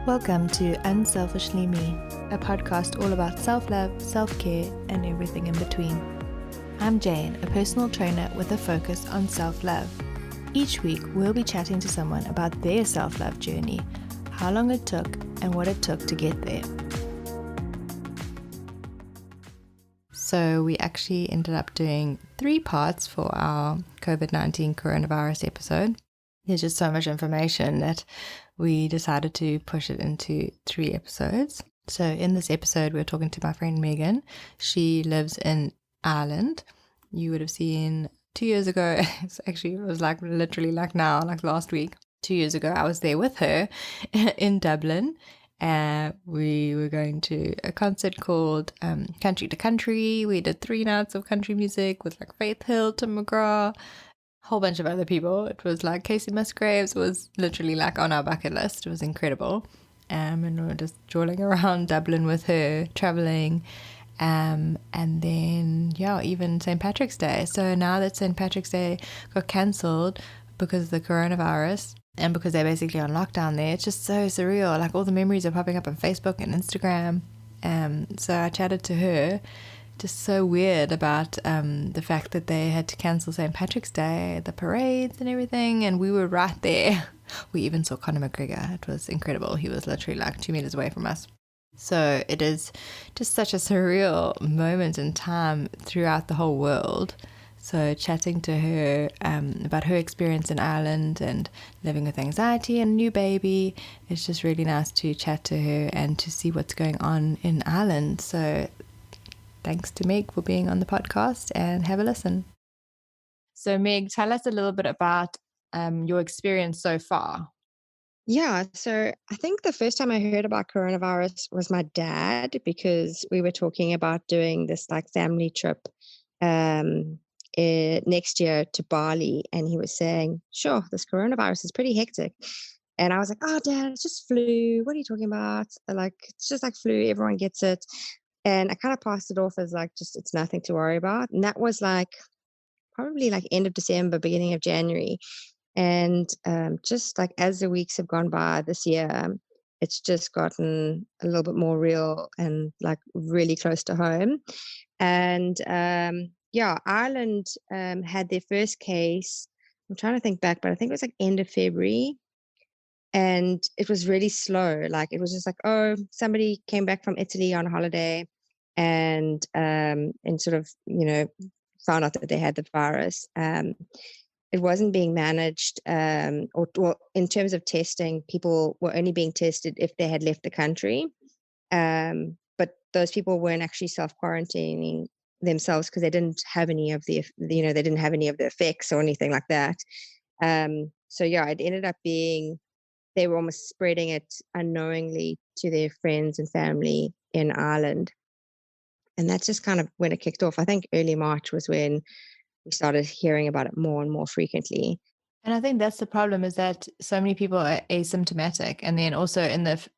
Welcome to Unselfishly Me, a podcast all about self-love, self-care, and everything in between. I'm Jane, a personal trainer with a focus on self-love. Each week, we'll be chatting to someone about their self-love journey, how long it took, and what it took to get there. So we actually ended up doing 3 parts for our COVID-19 coronavirus episode. There's just so much information that we decided to push it into 3 episodes. So in this episode, we're talking to my friend Megan. She lives in Ireland. You would have seen 2 years ago, it was like literally like now, like last week, 2 years ago, I was there with her in Dublin. We were going to a concert called Country to Country. We did 3 nights of country music with like Faith Hill, Tim McGraw, whole bunch of other people. It was like Casey Musgraves was literally like on our bucket list. It was incredible. And we were just strolling around Dublin with her, traveling. And then, even St. Patrick's Day. So now that St. Patrick's Day got cancelled because of the coronavirus and because they're basically on lockdown there, it's just so surreal. Like all the memories are popping up on Facebook and Instagram. So I chatted to her. Just so weird about the fact that they had to cancel St. Patrick's Day, the parades and everything, and we were right there. We even saw Conor McGregor. It was incredible. He was literally like 2 meters away from us. So it is just such a surreal moment in time throughout the whole world. So chatting to her about her experience in Ireland and living with anxiety and a new baby, it's just really nice to chat to her and to see what's going on in Ireland. So thanks to Meg for being on the podcast, and have a listen. So Meg, tell us a little bit about your experience so far. Yeah, so I think the first time I heard about coronavirus was my dad, because we were talking about doing this like family trip next year to Bali, and he was saying, "Sure, this coronavirus is pretty hectic." And I was like, "Oh, Dad, it's just flu. What are you talking about? Like, it's just like flu. Everyone gets it." And I kind of passed it off as like, just it's nothing to worry about. And that was like probably like end of December, beginning of January. And just like as the weeks have gone by this year, it's just gotten a little bit more real and like really close to home. And Ireland had their first case. I'm trying to think back, but I think it was like end of February. And it was really slow. Like it was just like, oh, somebody came back from Italy on holiday and sort of, found out that they had the virus. It wasn't being managed, or in terms of testing, people were only being tested if they had left the country. But those people weren't actually self-quarantining themselves because they didn't have any of the, they didn't have any of the effects or anything like that. It ended up being, they were almost spreading it unknowingly to their friends and family in Ireland. And that's just kind of when it kicked off. I think early March was when we started hearing about it more and more frequently. And I think that's the problem, is that so many people are asymptomatic. And then also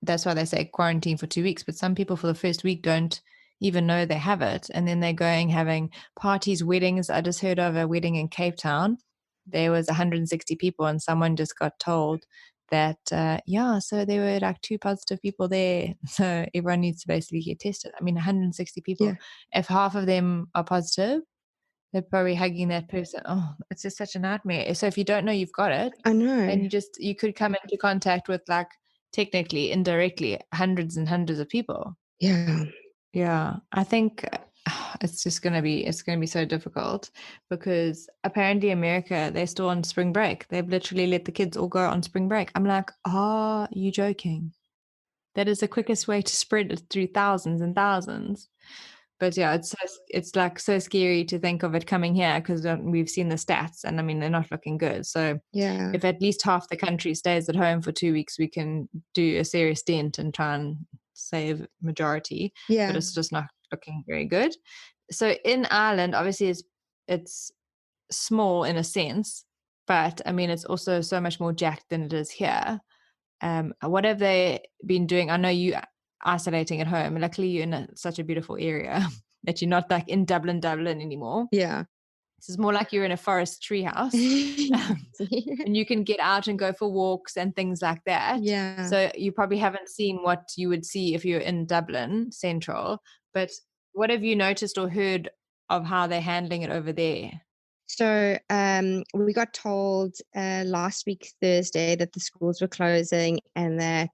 that's why they say quarantine for 2 weeks. But some people for the first week don't even know they have it. And then they're going, having parties, weddings. I just heard of a wedding in Cape Town. There was 160 people and someone just got told that, so there were like 2 positive people there. So everyone needs to basically get tested. I mean, 160 people. Yeah. If half of them are positive, they're probably hugging that person. Oh, it's just such a nightmare. So if you don't know you've got it, I know. then you could come into contact with, like, technically, indirectly, hundreds and hundreds of people. Yeah. Yeah. I think it's going to be so difficult, because apparently America, they're still on spring break. They've literally let the kids all go on spring break. I'm like, are you joking? That is the quickest way to spread it through thousands and thousands. But yeah, it's like so scary to think of it coming here, because we've seen the stats, and I mean, they're not looking good. So Yeah. if at least half the country stays at home for 2 weeks, we can do a serious dent and try and save majority. Yeah. But it's just not looking very good. So in Ireland, obviously it's small in a sense, but I mean, it's also so much more jacked than it is here. What have they been doing? I know you isolating at home. Luckily, you're in such a beautiful area that you're not like in Dublin anymore. Yeah. This is more like you're in a forest treehouse. And you can get out and go for walks and things like that. Yeah. So you probably haven't seen what you would see if you're in Dublin Central. But what have you noticed or heard of how they're handling it over there? So we got told last week Thursday that the schools were closing, and that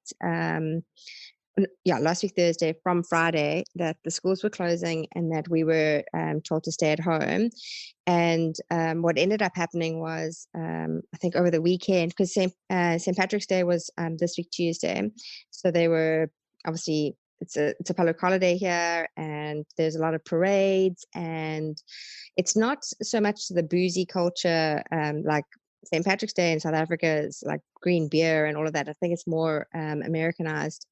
last week Thursday from Friday that the schools were closing, and that we were told to stay at home. And what ended up happening was, I think over the weekend, because St Patrick's Day was this week Tuesday, so they were obviously, it's a public holiday here, and there's a lot of parades, and it's not so much the boozy culture, like St. Patrick's Day in South Africa is like green beer and all of that. I think it's more Americanized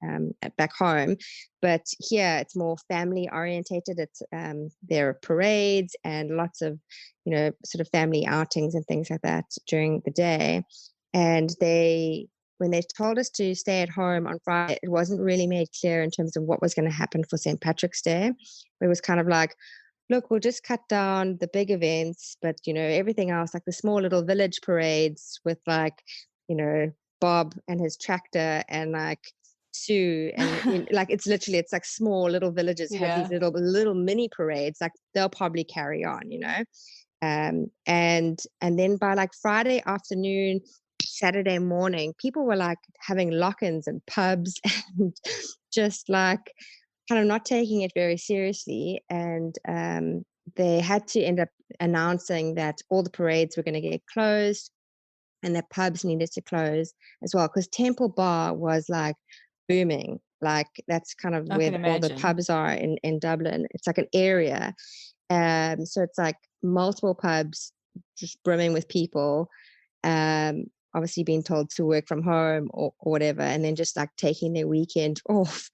back home, but here it's more family orientated. It's there are parades and lots of, sort of family outings and things like that during the day. And when they told us to stay at home on Friday, it wasn't really made clear in terms of what was going to happen for St. Patrick's Day. It was kind of like, look, we'll just cut down the big events, but everything else, like the small little village parades with like, Bob and his tractor, and like Sue, and like it's like small little villages have these Yeah. little mini parades, like they'll probably carry on. And then by like Friday afternoon, Saturday morning, people were like having lock-ins and pubs and just like kind of not taking it very seriously. And they had to end up announcing that all the parades were going to get closed, and that pubs needed to close as well, because Temple Bar was like booming. Like that's kind of I where can all the imagine. pubs are in Dublin. It's like an area. So it's like multiple pubs just brimming with people, obviously being told to work from home or whatever, and then just like taking their weekend off.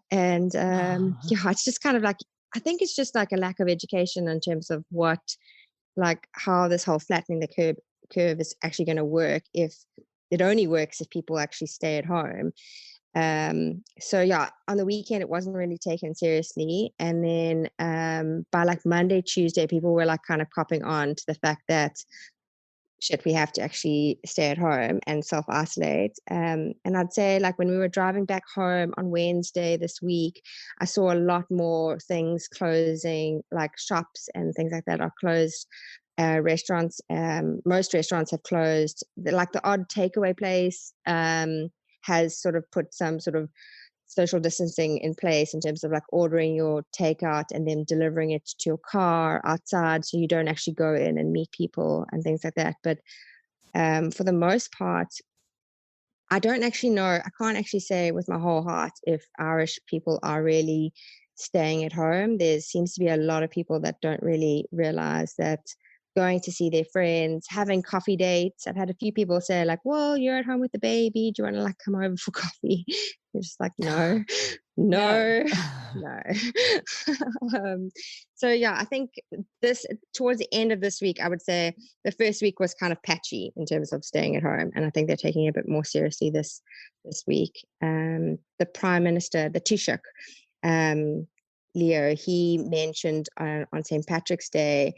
And it's just kind of like, I think it's just like a lack of education in terms of like how this whole flattening the curve is actually going to work, if it only works if people actually stay at home. So on the weekend it wasn't really taken seriously, and then by like Monday, Tuesday, people were like kind of copping on to the fact that shit, we have to actually stay at home and self-isolate. And I'd say like when we were driving back home on Wednesday this week, I saw a lot more things closing, like shops and things like that are closed. Restaurants, most restaurants have closed. Like the odd takeaway place has sort of put some sort of social distancing in place in terms of like ordering your takeout and then delivering it to your car outside, so you don't actually go in and meet people and things like that. But for the most part, I don't actually know. I can't actually say with my whole heart if Irish people are really staying at home. There seems to be a lot of people that don't really realize that going to see their friends, having coffee dates. I've had a few people say like, well, you're at home with the baby. Do you want to like come over for coffee? You're just like, no, No. no, no. So I think this towards the end of this week, I would say the first week was kind of patchy in terms of staying at home, and I think they're taking it a bit more seriously this week. The Prime Minister, the Taoiseach, Leo, he mentioned on St. Patrick's Day,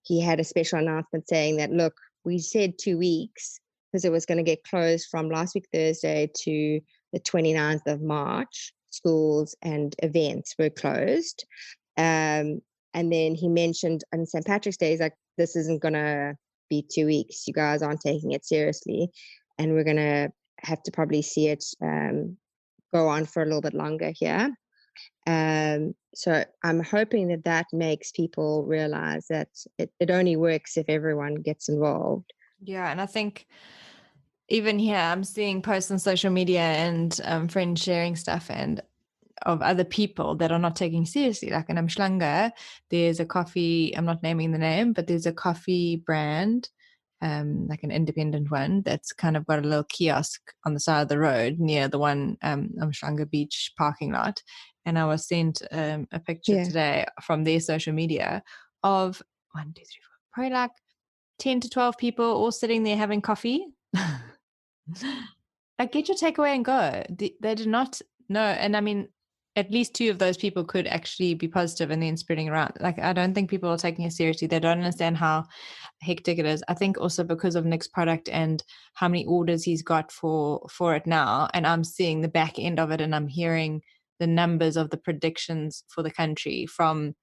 he had a special announcement saying that, look, we said 2 weeks because it was going to get closed from last week Thursday to the 29th of March. Schools and events were closed. And then he mentioned on St. Patrick's Day, he's like, this isn't going to be 2 weeks. You guys aren't taking it seriously. And we're going to have to probably see it go on for a little bit longer here. So I'm hoping that makes people realize that it only works if everyone gets involved. Yeah, and I think even here, I'm seeing posts on social media and friends sharing stuff and of other people that are not taking seriously. Like in Umhlanga, there's a coffee, I'm not naming the name, but there's a coffee brand, like an independent one, that's kind of got a little kiosk on the side of the road near the one Umhlanga Beach parking lot. And I was sent a picture today from their social media of 1, 2, 3, 4, probably like 10 to 12 people all sitting there having coffee. Like, get your takeaway and go. They did not know. And I mean, at least 2 of those people could actually be positive and then spreading around. Like, I don't think people are taking it seriously. They don't understand how hectic it is. I think also because of Nick's product and how many orders he's got for it now, and I'm seeing the back end of it, and I'm hearing the numbers of the predictions for the country from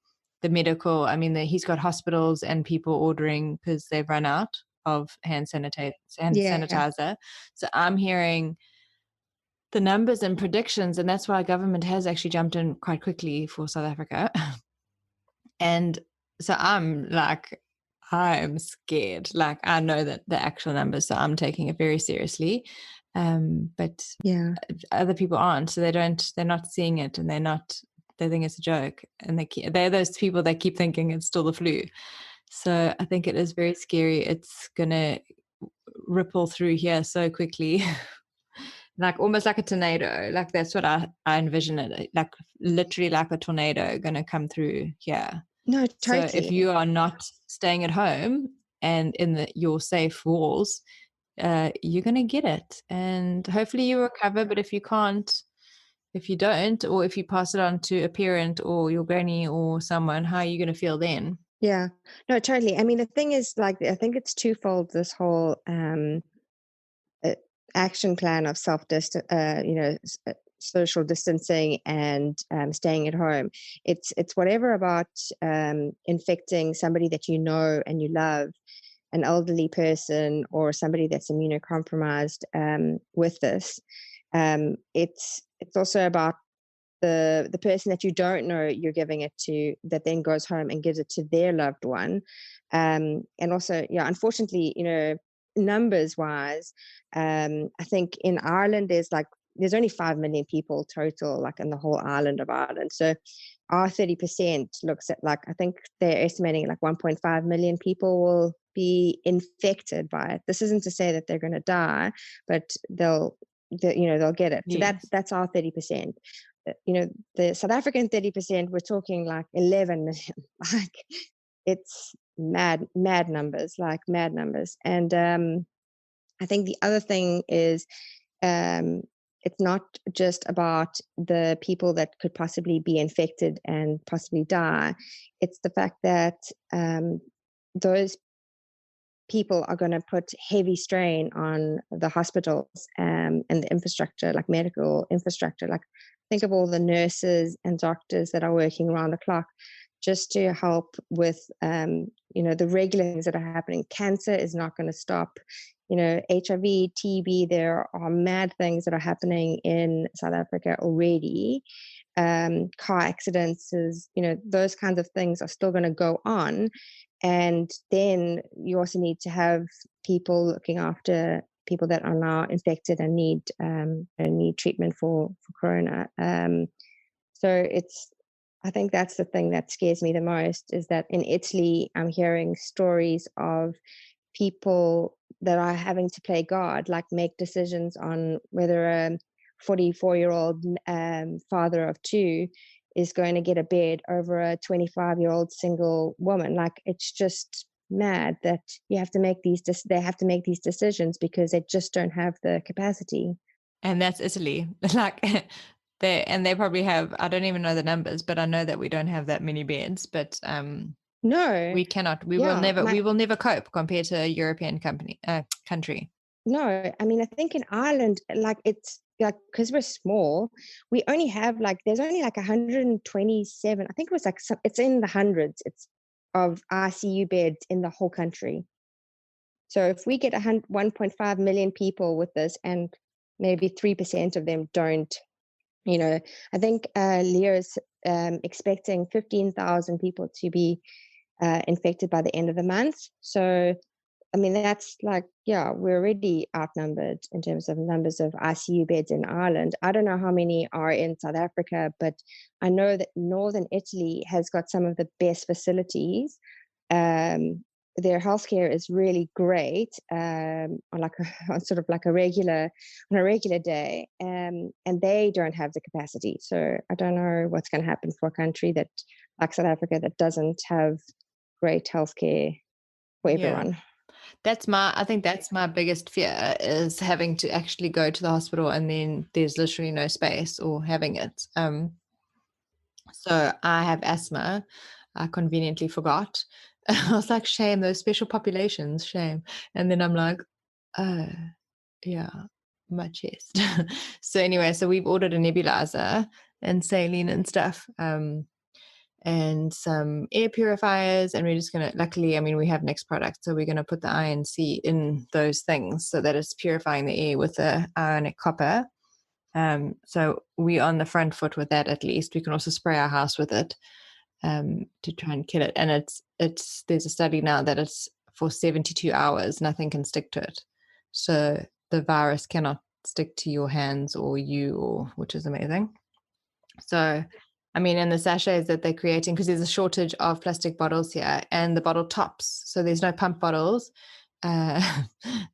the medical. I mean, he's got hospitals and people ordering because they've run out of hand Yeah. sanitizer. So I'm hearing the numbers and predictions, and that's why government has actually jumped in quite quickly for South Africa. And so I'm scared. Like, I know that the actual numbers, so I'm taking it very seriously. But Yeah. other people aren't, so they're not seeing it, and they think it's a joke, and they're those people that keep thinking it's still the flu. So I think it is very scary. It's gonna ripple through here so quickly. Like almost like a tornado. Like that's what I envision it. Like literally like a tornado gonna come through here. No, So if totally. you are not staying at home and in your safe walls, you're gonna get it. And hopefully you recover. But if you can't, if you don't, or if you pass it on to a parent or your granny or someone, how are you gonna feel then? Yeah. No, totally. I mean, the thing is, like, I think it's twofold, this whole uh, action plan of social distancing and staying at home. It's whatever about infecting somebody that you know and you love, an elderly person or somebody that's immunocompromised with this. It's also about the person that you don't know you're giving it to, that then goes home and gives it to their loved one. And also, yeah, unfortunately, numbers wise, I think in Ireland there's only 5 million people total, like in the whole island of Ireland. So our 30% looks at, like, I think they're estimating like 1.5 million people will be infected by it. This isn't to say that they're going to die, but they'll get it. So Yes. that's our 30%. The South African 30%, we're talking like 11 million. Like, it's mad numbers, like mad numbers. And I think the other thing is, it's not just about the people that could possibly be infected and possibly die. It's the fact that those people are going to put heavy strain on the hospitals and the infrastructure, like medical infrastructure. Like, think of all the nurses and doctors that are working around the clock just to help with, the regular things that are happening. Cancer is not going to stop. HIV, TB, there are mad things that are happening in South Africa already. Car accidents, those kinds of things are still going to go on. And then you also need to have people looking after people that are now infected and need treatment for corona. So I think that's the thing that scares me the most, is that in Italy, I'm hearing stories of people that are having to play God, like make decisions on whether a 44-year-old father of two is going to get a bed over a 25-year-old single woman. Like, it's just mad that they have to make these decisions because they just don't have the capacity. And that's Italy. Like they probably have, I don't even know the numbers, but I know that we don't have that many beds. But No, we yeah, will never cope compared to a European country. no. I mean, I think in Ireland, like, it's like, because we're small, we only have like, there's only like 127. I think it was like it's in the hundreds. It's of ICU beds in the whole country. So if we get 1.5 million people with this, and maybe 3% of them don't, I think Leah is expecting 15,000 people to be infected by the end of the month. So, I mean, that's like, yeah, we're already outnumbered in terms of numbers of ICU beds in Ireland. I don't know how many are in South Africa, but I know that Northern Italy has got some of the best facilities. Their healthcare is really great, on sort of like a regular day, and they don't have the capacity. So I don't know what's going to happen for a country that, like South Africa, that doesn't have great healthcare for Yeah. everyone. I think that's my biggest fear, is having to actually go to the hospital and then there's literally no space, or having it. So I have asthma. I conveniently forgot. I was like, shame, those special populations, shame. And then I'm like, oh, yeah, my chest. So anyway, so we've ordered a nebulizer and saline and stuff, and some air purifiers. And we're just going to, luckily, I mean, we have next product. So we're going to put the INC in those things so that it's purifying the air with the ionic copper. So we're on the front foot with that at least. We can also spray our house with it to try and kill it. And it's there's a study now that it's for 72 hours, nothing can stick to it. So the virus cannot stick to your hands or you, or which is amazing. So, I mean, and the sachets that they're creating, because there's a shortage of plastic bottles here and the bottle tops. So there's no pump bottles. Uh,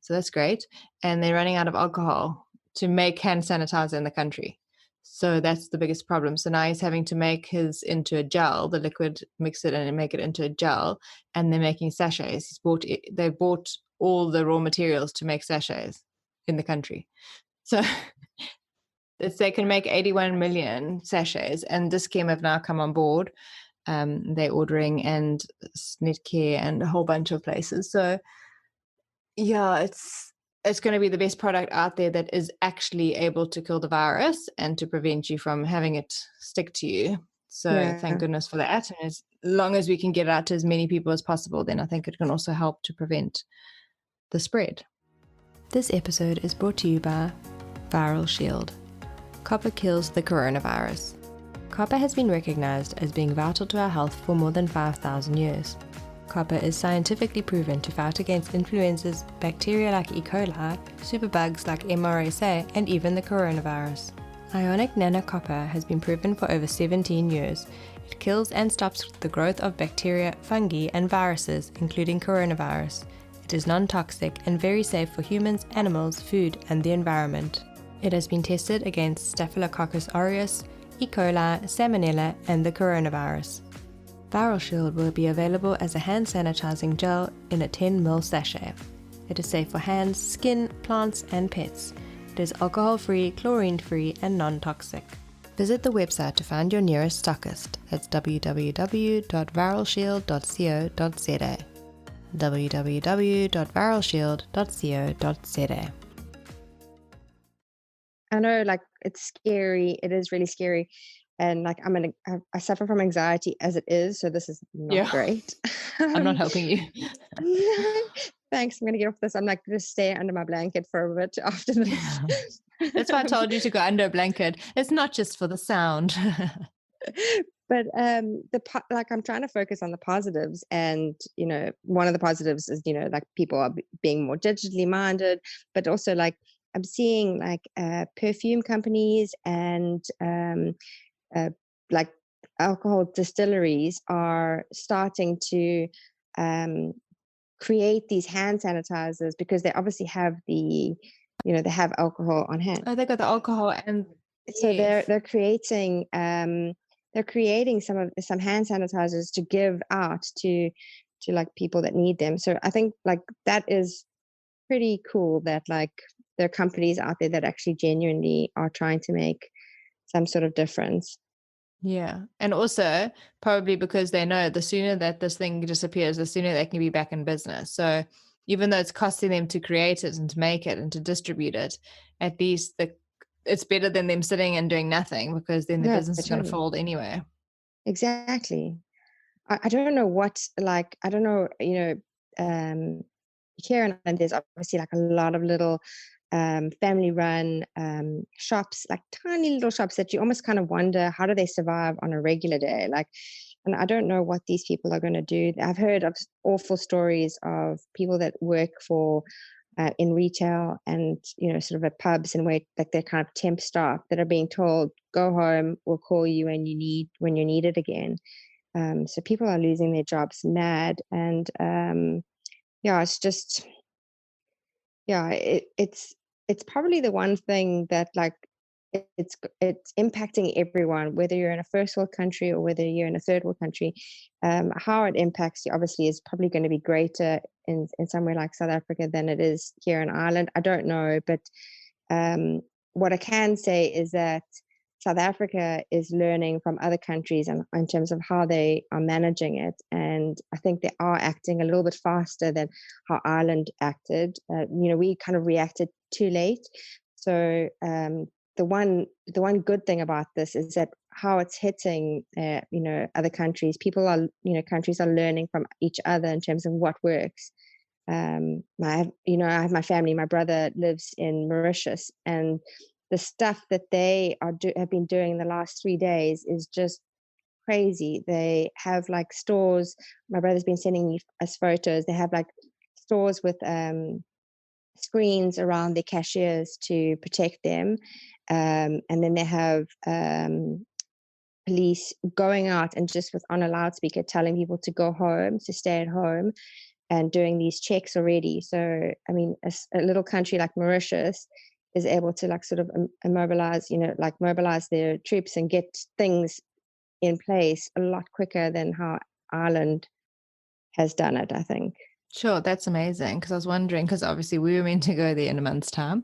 so that's great. And they're running out of alcohol to make hand sanitizer in the country. So that's the biggest problem. So now he's having to make his into a gel, the liquid, mix it and make it into a gel. And they're making sachets. They bought all the raw materials to make sachets in the country. So they can make 81 million sachets, and this scheme have now come on board. They're ordering, and Netcare and a whole bunch of places. So yeah, it's going to be the best product out there that is actually able to kill the virus and to prevent you from having it stick to you. So thank goodness for that. And as long as we can get it out to as many people as possible, then I think it can also help to prevent the spread. This episode is brought to you by Viral Shield. Copper kills the coronavirus. Copper has been recognized as being vital to our health for more than 5,000 years. Copper is scientifically proven to fight against influenzas, bacteria like E. coli, superbugs like MRSA, and even the coronavirus. Ionic nanocopper has been proven for over 17 years. It kills and stops the growth of bacteria, fungi, and viruses, including coronavirus. It is non-toxic and very safe for humans, animals, food, and the environment. It has been tested against Staphylococcus aureus, E. coli, Salmonella, and the coronavirus. Viral Shield will be available as a hand sanitizing gel in a 10 ml sachet. It is safe for hands, skin, plants, and pets. It is alcohol-free, chlorine-free, and non-toxic. Visit the website to find your nearest stockist. That's www.viralshield.co.za. www.viralshield.co.za. I know, like, it's scary. It is really scary. And like, I suffer from anxiety as it is. So this is not great. I'm not helping you. Thanks. I'm going to get off this. I'm like, just stay under my blanket for a bit after this. That's why I told you to go under a blanket. It's not just for the sound. But like, I'm trying to focus on the positives, and one of the positives is like people are being more digitally minded, but also like I'm seeing like perfume companies and like alcohol distilleries are starting to create these hand sanitizers because they obviously have they have alcohol on hand. Oh, they got the alcohol, and so they're creating some hand sanitizers to give out to like people that need them. So I think like that is pretty cool that like there are companies out there that actually genuinely are trying to make some sort of difference. Yeah. And also probably because they know the sooner that this thing disappears, the sooner they can be back in business. So even though it's costing them to create it and to make it and to distribute it, at least it's better than them sitting and doing nothing, because then the business is going to fold anyway. Exactly. I don't know what, like, I don't know, here in Ireland, there's obviously like a lot of little family run shops, like tiny little shops that you almost kind of wonder, how do they survive on a regular day? Like, and I don't know what these people are going to do. I've heard of awful stories of people that work for in retail and sort of at pubs and wait, like they're kind of temp staff that are being told, go home, we'll call you when you're needed again. So people are losing their jobs mad, and it's just it's probably the one thing that like it's impacting everyone, whether you're in a first world country or whether you're in a third world country. How it impacts you obviously is probably going to be greater in somewhere like South Africa than it is here in Ireland. I don't know, but what I can say is that South Africa is learning from other countries and in terms of how they are managing it. And I think they are acting a little bit faster than how Ireland acted. We kind of reacted too late. So the one good thing about this is that how it's hitting, other countries. People are, countries are learning from each other in terms of what works. I have my family. My brother lives in Mauritius, and the stuff that they have been doing the last 3 days is just crazy. They have like stores. My brother's been sending me us photos. They have like stores with screens around their cashiers to protect them, and then they have police going out and just with on a loudspeaker telling people to go home, to stay at home, and doing these checks already. So, I mean, a little country like Mauritius is able to like sort of mobilize, mobilize their troops and get things in place a lot quicker than how Ireland has done it, I think. Sure, that's amazing. Because I was wondering, because obviously we were meant to go there in a month's time.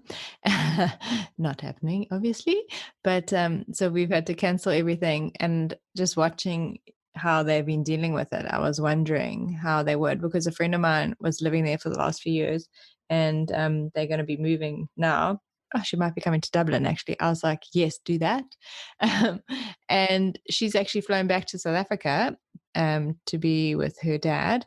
Not happening, obviously. But so we've had to cancel everything. And just watching how they've been dealing with it, I was wondering how they would, because a friend of mine was living there for the last few years, and they're going to be moving now. Oh, she might be coming to Dublin, actually. I was like, yes, do that. And she's actually flown back to South Africa to be with her dad,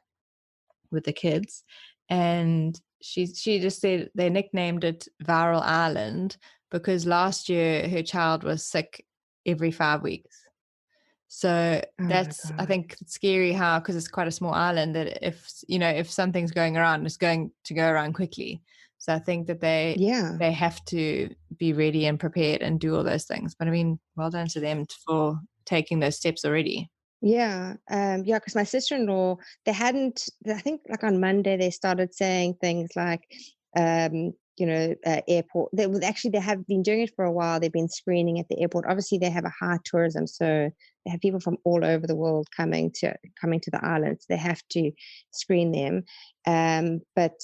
with the kids. And she just said they nicknamed it Viral Island because last year her child was sick every 5 weeks. So Oh my that's, I God. think, scary how, because it's quite a small island, that if something's going around, it's going to go around quickly. So I think that Yeah. they have to be ready and prepared and do all those things. But I mean, well done to them for taking those steps already. Yeah, because my sister-in-law, they hadn't, I think like on Monday, they started saying things like, airport. They have been doing it for a while. They've been screening at the airport. Obviously, they have a high tourism, so they have people from all over the world coming to the islands. They have to screen them. But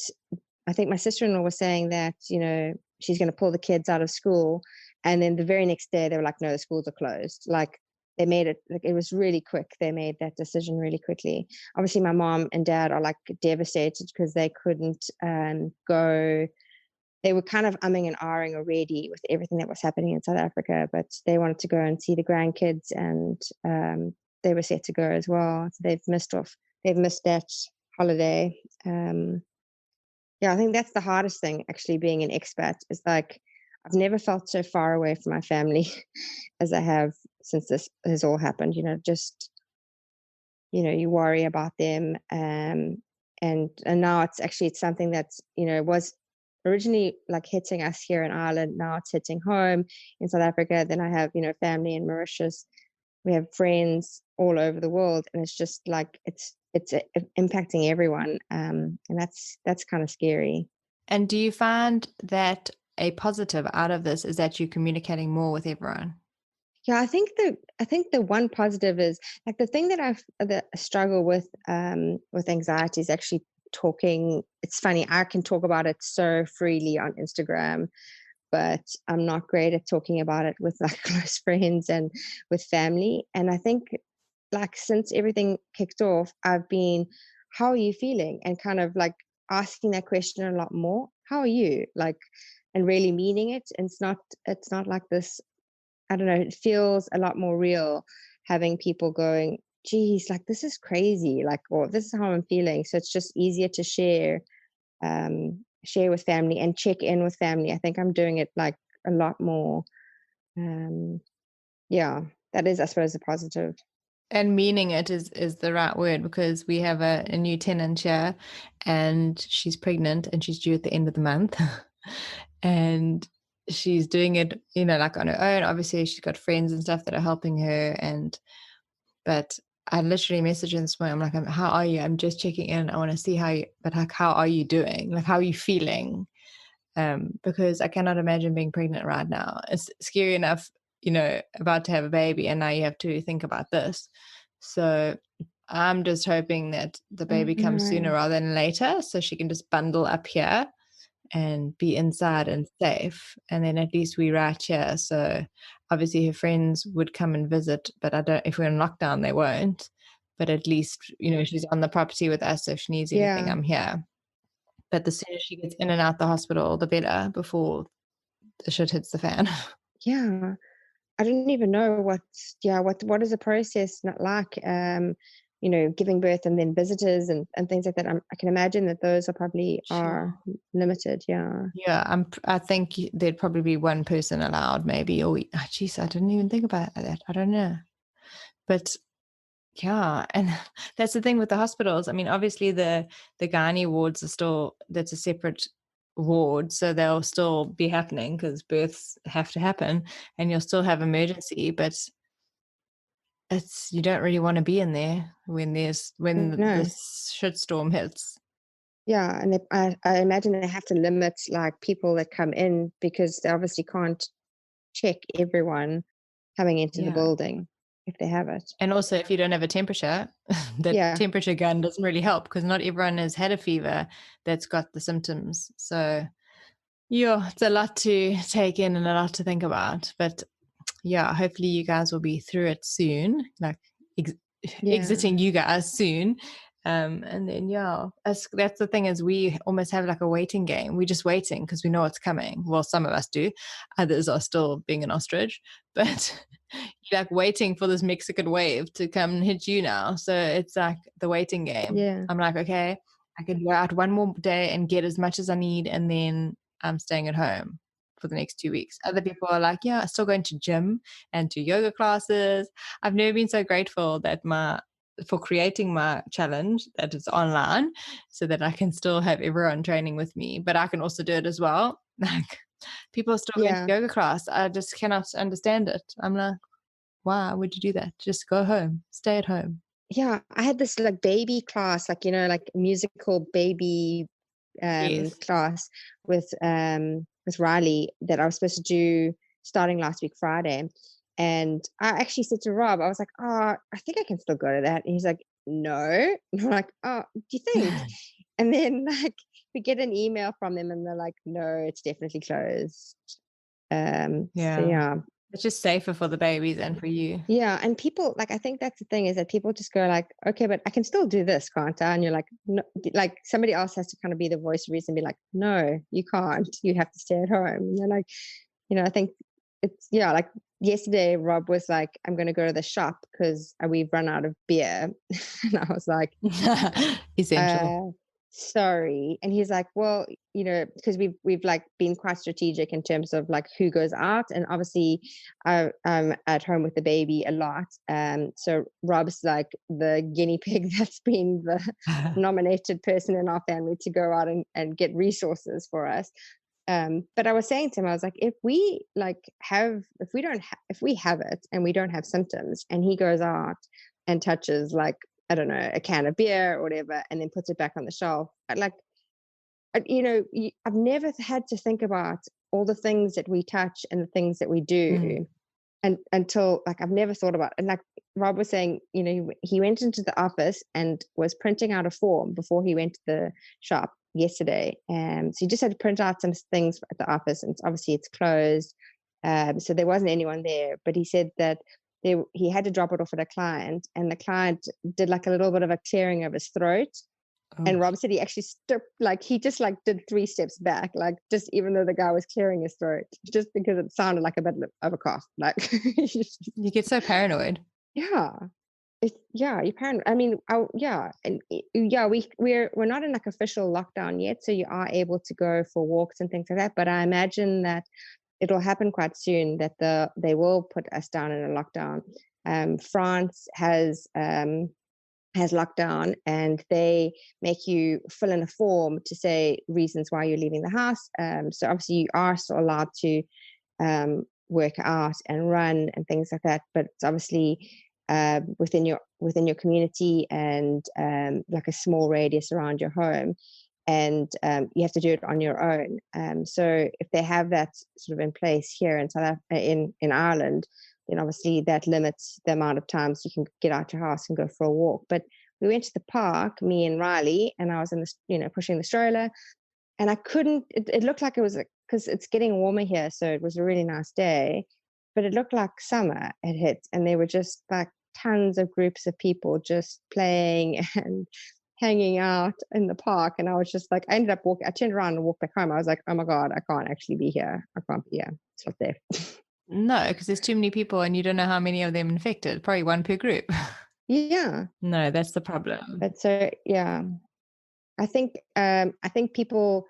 I think my sister-in-law was saying that, she's going to pull the kids out of school. And then the very next day, they were like, no, the schools are closed. Like, they made it, like, it was really quick. They made that decision really quickly. Obviously, my mom and dad are like devastated because they couldn't go. They were kind of umming and ahhing already with everything that was happening in South Africa, but they wanted to go and see the grandkids, and they were set to go as well. So they've missed that holiday. Yeah, I think that's the hardest thing, actually, being an expat, is like I've never felt so far away from my family as I have since this has all happened. Just you worry about them, and now it's something that's was originally like hitting us here in Ireland. Now it's hitting home in South Africa. Then I have family in Mauritius. We have friends all over the world, and it's just like it's impacting everyone, and that's kind of scary. And do you find that a positive out of this is that you're communicating more with everyone? Yeah, I think the one positive is like the thing that I struggle with anxiety is actually talking. It's funny, I can talk about it so freely on Instagram, but I'm not great at talking about it with like close friends and with family. And I think like since everything kicked off, I've been, how are you feeling? And kind of like asking that question a lot more. How are you? Like, and really meaning it. And it's not like this, I don't know, it feels a lot more real having people going, geez, like this is crazy, like, or this is how I'm feeling. So it's just easier to share with family and check in with family. I think I'm doing it like a lot more. Um, yeah, that is, I suppose, a positive. And meaning it is the right word, because we have a new tenant here, and she's pregnant and she's due at the end of the month. And she's doing it, like on her own. Obviously, she's got friends and stuff that are helping her. But I literally messaged her this morning. I'm like, how are you? I'm just checking in. I want to see how you, but like, how are you doing? Like, how are you feeling? Because I cannot imagine being pregnant right now. It's scary enough, about to have a baby, and now you have to think about this. So I'm just hoping that the baby comes sooner No. rather than later, so she can just bundle up here and be inside and safe. And then at least we right here. So obviously her friends would come and visit, but if we're in lockdown, they won't. But at least, she's on the property with us. So if she needs anything, Yeah. I'm here. But the sooner she gets in and out the hospital, the better, before the shit hits the fan. Yeah. I didn't even know what is the process not like, giving birth and then visitors and things like that. I can imagine that those are Sure. limited. Yeah. Yeah, I think there'd probably be one person allowed, maybe. Or, geez, I didn't even think about that. I don't know. But yeah, and that's the thing with the hospitals. I mean, obviously the gynae wards that's a separate ward, so they'll still be happening because births have to happen, and you'll still have emergency, but you don't really want to be in there when the No. shitstorm hits. Yeah, and I imagine they have to limit like people that come in because they obviously can't check everyone coming into the Yeah. building if they have it. And also, if you don't have a temperature, the Yeah. temperature gun doesn't really help because not everyone has had a fever that's got the symptoms. So, yeah, it's a lot to take in and a lot to think about. But yeah, hopefully you guys will be through it soon, like Yeah. exiting you guys soon. And then, yeah, that's the thing, is we almost have like a waiting game. We're just waiting because we know it's coming. Well, some of us do. Others are still being an ostrich. But you're like waiting for this Mexican wave to come and hit you now. So it's like the waiting game. Yeah. I'm like, okay, I can go out one more day and get as much as I need, and then I'm staying at home for the next 2 weeks. Other people are like, yeah, I'm still going to gym and to yoga classes. I've never been so grateful for creating my challenge that it's online, so that I can still have everyone training with me, but I can also do it as well. Like, people are still going to Yeah. yoga class. I just cannot understand it. I'm like, why would you do that? Just go home, stay at home. Yeah. I had this like baby class, like, like musical baby Yes. class with Riley that I was supposed to do starting last week Friday. And I actually said to Rob, I was like, oh, I think I can still go to that. And he's like, no. And I'm like, oh, do you think? And then like we get an email from them and they're like, no, it's definitely closed. So Yeah. yeah. It's just safer for the babies and for you. Yeah, and people like I think that's the thing is that people just go like, okay, but I can still do this, can't I? And you're like, no, like somebody else has to kind of be the voice of reason, be like, no, you can't. You have to stay at home. And they're like, I think it's like yesterday, Rob was like, I'm going to go to the shop because we've run out of beer, and I was like, Essential. uh, sorry. And he's like, well, because we've like been quite strategic in terms of like who goes out, and obviously I'm at home with the baby a lot. So Rob's like the guinea pig that's been the nominated person in our family to go out and get resources for us. But I was saying to him, I was like, if we have it and we don't have symptoms, and he goes out and touches like, I don't know, a can of beer or whatever, and then puts it back on the shelf. Like, I've never had to think about all the things that we touch and the things that we do, and until like I've never thought about. And like Rob was saying, he went into the office and was printing out a form before he went to the shop yesterday. So he just had to print out some things at the office, and obviously it's closed, so there wasn't anyone there. But he said that he had to drop it off at a client, and the client did like a little bit of a clearing of his throat. And Oh. Rob said he actually he just like did 3 steps back, like just even though the guy was clearing his throat, just because it sounded like a bit of a cough. Like, You get so paranoid. yeah, you're paranoid. I mean, yeah, and yeah, we're not in like official lockdown yet, so you are able to go for walks and things like that. But I imagine that it'll happen quite soon that they will put us down in a lockdown. France has lockdown, and they make you fill in a form to say reasons why you're leaving the house. So obviously you are still allowed to work out and run and things like that, but it's obviously within your community and like a small radius around your home, and you have to do it on your own. So if they have that sort of in place here in in Ireland, then obviously that limits the amount of times you can get out your house and go for a walk. But we went to the park, me and Riley, and I was in the, pushing the stroller, and I couldn't, it looked like it was because it's getting warmer here. So it was a really nice day, but it looked like summer had hit, and there were just like tons of groups of people just playing and hanging out in the park. And I was just like, I turned around and walked back home. I was like, oh my God, I can't actually be here. I can't be here. It's not there. No, because there's too many people and you don't know how many of them infected. Probably one per group. Yeah. No, that's the problem. But so, yeah, I think people,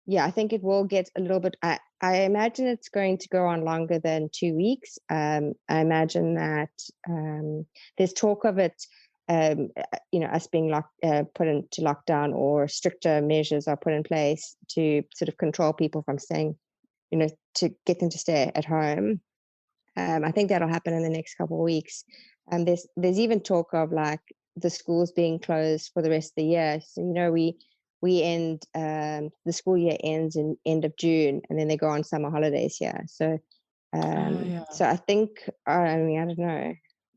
yeah, I think it will get a little bit, I imagine it's going to go on longer than 2 weeks. I imagine that there's talk of it, us being put into lockdown, or stricter measures are put in place to sort of control people from staying, to get them to stay at home. I think that'll happen in the next couple of weeks. There's even talk of like the schools being closed for the rest of the year. So we end the school year ends in end of June, and then they go on summer holidays here. So so I think I don't know.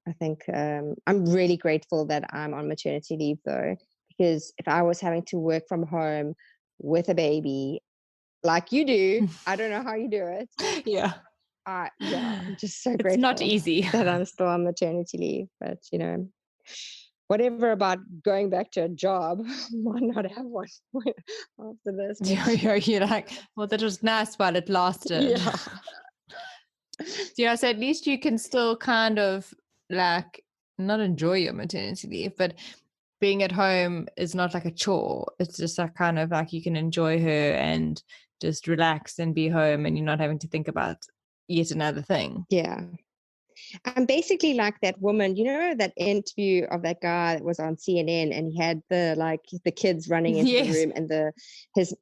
I think I'm really grateful that I'm on maternity leave though, because if I was having to work from home with a baby like you do, I don't know how you do it. Yeah. I'm just so It's grateful not easy that I'm still on maternity leave. But whatever about going back to a job, why not have one after this? You're like, well, that was nice while it lasted. Yeah, so at least you can still kind of like not enjoy your maternity leave, but being at home is not like a chore. It's just like kind of like you can enjoy her and just relax and be home, and you're not having to think about yet another thing. Yeah. I'm basically like that woman, that interview of that guy that was on CNN, and he had the kids running into the room, and his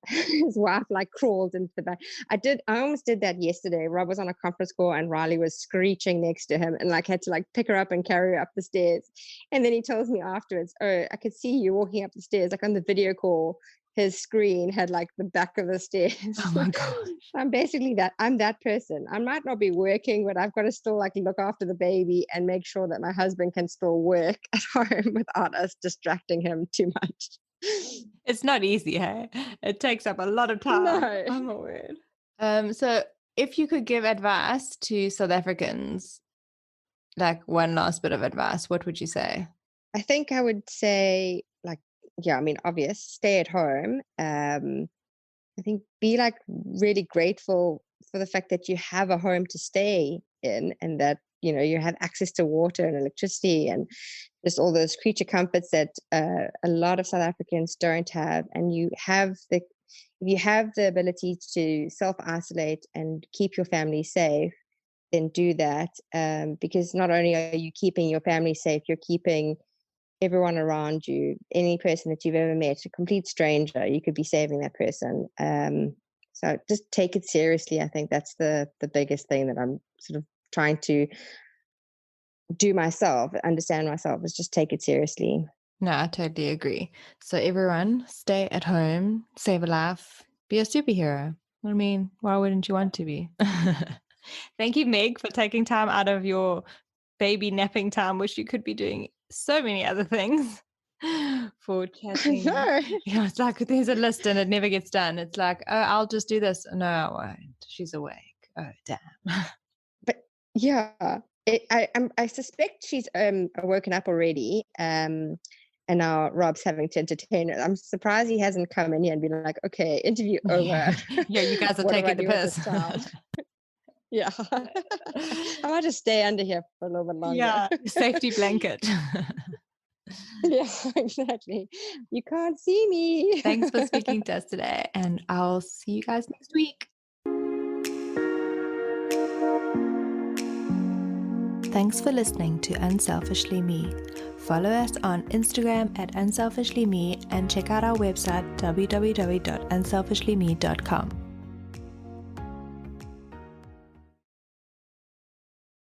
wife like crawled into the back. I almost did that yesterday. Rob was on a conference call and Riley was screeching next to him and like had to like pick her up and carry her up the stairs. And then he tells me afterwards, oh, I could see you walking up the stairs, like on the video call. His screen had like the back of the stairs. Oh my gosh. I'm basically that. I'm that person. I might not be working, but I've got to still like look after the baby and make sure that my husband can still work at home without us distracting him too much. It's not easy, hey? It takes up a lot of time. No. I'm a word. So if you could give advice to South Africans, like one last bit of advice, what would you say? I think I would say obvious, stay at home. I think be like really grateful for the fact that you have a home to stay in, and that you have access to water and electricity and just all those creature comforts that a lot of South Africans don't have. And if you have the ability to self-isolate and keep your family safe, then do that, because not only are you keeping your family safe, you're keeping everyone around you. Any person that you've ever met, a complete stranger, you could be saving that person. So just take it seriously. I think that's the biggest thing that I'm sort of trying to do myself, understand myself, is just take it seriously. No, I totally agree. So everyone, stay at home, save a life, be a superhero. I mean, why wouldn't you want to be? Thank you, Meg, for taking time out of your baby napping time, which you could be doing so many other things, for chatting. No. It's like there's a list and it never gets done. It's like, oh, I'll just do this. No, I won't. She's awake. Oh, damn. But yeah, I suspect she's woken up already. And now Rob's having to entertain her. I'm surprised he hasn't come in here and been like, okay, interview over. Yeah, you guys are taking the piss. Yeah. I might just stay under here for a little bit longer. Yeah, safety blanket. Yeah, exactly. You can't see me. Thanks for speaking to us today, and I'll see you guys next week. Thanks for listening to Unselfishly Me. Follow us on Instagram at unselfishlyme and check out our website www.unselfishlyme.com.